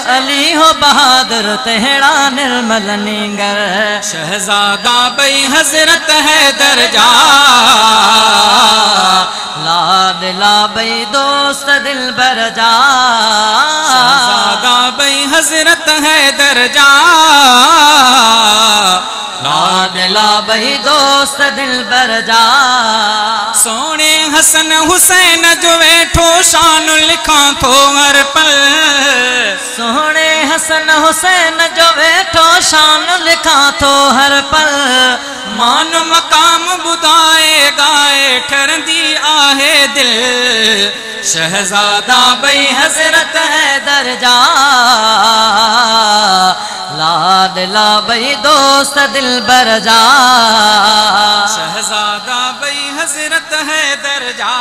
علی ہو بہادر تہڑا نرمل نینگر شہزادہ بھئی حضرت حیدر جا لاڈلا بھئی دوست دلبر جا شہزادہ بھئی حضرت حیدر جا لاڈلا بھئی دوست دلبر جا سونے حسن حسین جو ویٹھو شان لکھاں تھو ہر پل سونے حسن حسین جو ویٹھو شان لکھاں تھو ہر پل مان مقام بدائے گائے ٹھرندی آہے دل شہزادہ بھئی حضرت حیدر جا لاڈلا بھئی دوست دلبر جا شہزادہ بھئی حضرت حیدر جا